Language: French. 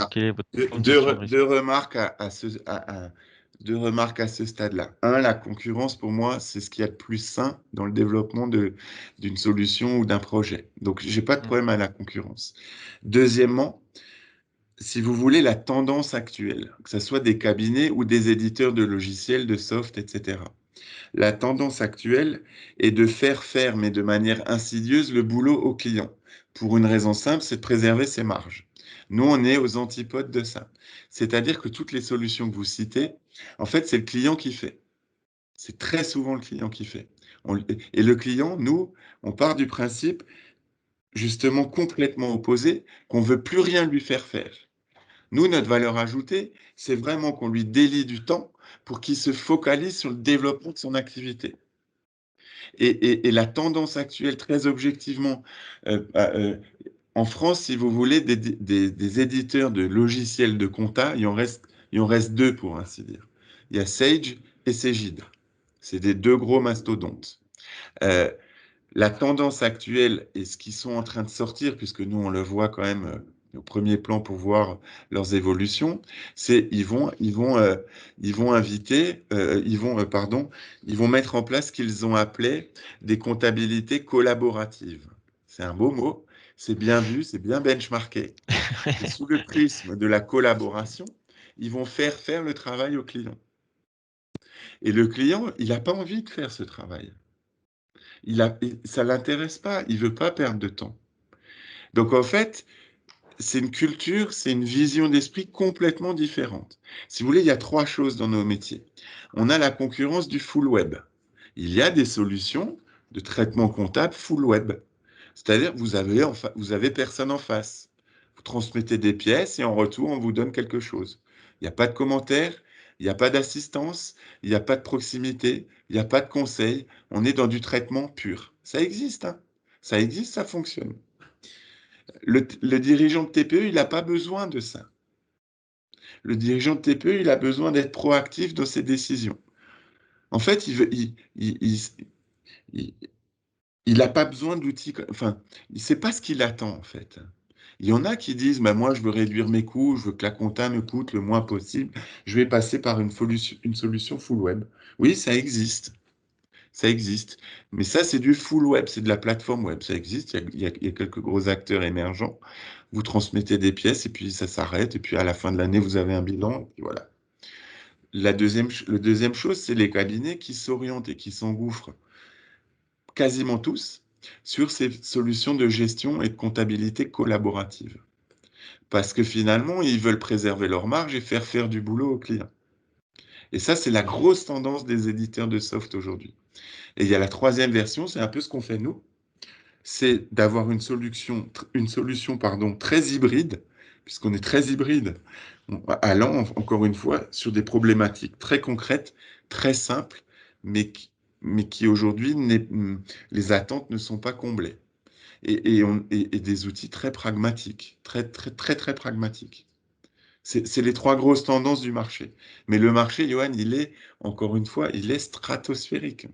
Alors, quel est votre deux, plan de deux gestion de re- risque? deux remarques deux remarques à ce stade-là. Un, la concurrence, pour moi, c'est ce qu'il y a de plus sain dans le développement d'une solution ou d'un projet. Donc, j'ai pas de Mm. problème à la concurrence. Deuxièmement, si vous voulez, la tendance actuelle, que ce soit des cabinets ou des éditeurs de logiciels, de soft, etc. La tendance actuelle est de faire, mais de manière insidieuse, le boulot au client. Pour une raison simple, c'est de préserver ses marges. Nous, on est aux antipodes de ça. C'est-à-dire que toutes les solutions que vous citez, en fait, c'est le client qui fait. C'est très souvent le client qui fait. Et le client, nous, on part du principe justement complètement opposé, qu'on ne veut plus rien lui faire faire. Nous, notre valeur ajoutée, c'est vraiment qu'on lui délie du temps pour qu'il se focalise sur le développement de son activité. Et la tendance actuelle, très objectivement, en France, si vous voulez, des éditeurs de logiciels de compta, il en reste deux, pour ainsi dire. Il y a Sage et Cegid. C'est des deux gros mastodontes. Euh, la tendance actuelle et ce qu'ils sont en train de sortir, puisque nous, on le voit quand même au premier plan pour voir leurs évolutions, c'est ils vont inviter, ils vont mettre en place ce qu'ils ont appelé des comptabilités collaboratives. C'est un beau mot, c'est bien vu, c'est bien benchmarké. Et sous le prisme de la collaboration, ils vont faire le travail au client. Et le client, il n'a pas envie de faire ce travail. Ça ne l'intéresse pas, il ne veut pas perdre de temps. Donc en fait, c'est une culture, c'est une vision d'esprit complètement différente. Si vous voulez, il y a trois choses dans nos métiers. On a la concurrence du full web. Il y a des solutions de traitement comptable full web. C'est-à-dire que vous avez personne en face. Vous transmettez des pièces et en retour, on vous donne quelque chose. Il n'y a pas de commentaires, il n'y a pas d'assistance, il n'y a pas de proximité, il n'y a pas de conseil. On est dans du traitement pur. Ça existe, hein. Ça existe, ça fonctionne. Le dirigeant de TPE, il n'a pas besoin de ça. Le dirigeant de TPE, il a besoin d'être proactif dans ses décisions. En fait, il, il n'a pas besoin d'outils. Enfin, il ne sait pas ce qu'il attend, en fait. Il y en a qui disent, bah, moi, je veux réduire mes coûts, je veux que la compta me coûte le moins possible, je vais passer par une solution full web. Oui, ça existe. Ça existe. Mais ça, c'est du full web, c'est de la plateforme web. Ça existe, il y a quelques gros acteurs émergents. Vous transmettez des pièces et puis ça s'arrête. Et puis à la fin de l'année, vous avez un bilan. Et puis voilà. Le deuxième chose, c'est les cabinets qui s'orientent et qui s'engouffrent quasiment tous sur ces solutions de gestion et de comptabilité collaborative. Parce que finalement, ils veulent préserver leur marge et faire du boulot aux clients. Et ça, c'est la grosse tendance des éditeurs de soft aujourd'hui. Et il y a la troisième version, c'est un peu ce qu'on fait nous, c'est d'avoir une solution très hybride, puisqu'on est très hybride, allant, encore une fois, sur des problématiques très concrètes, très simples, mais qui aujourd'hui, les attentes ne sont pas comblées. Et des outils très pragmatiques, très pragmatiques. C'est les trois grosses tendances du marché. Mais le marché, Johan, encore une fois, il est stratosphérique.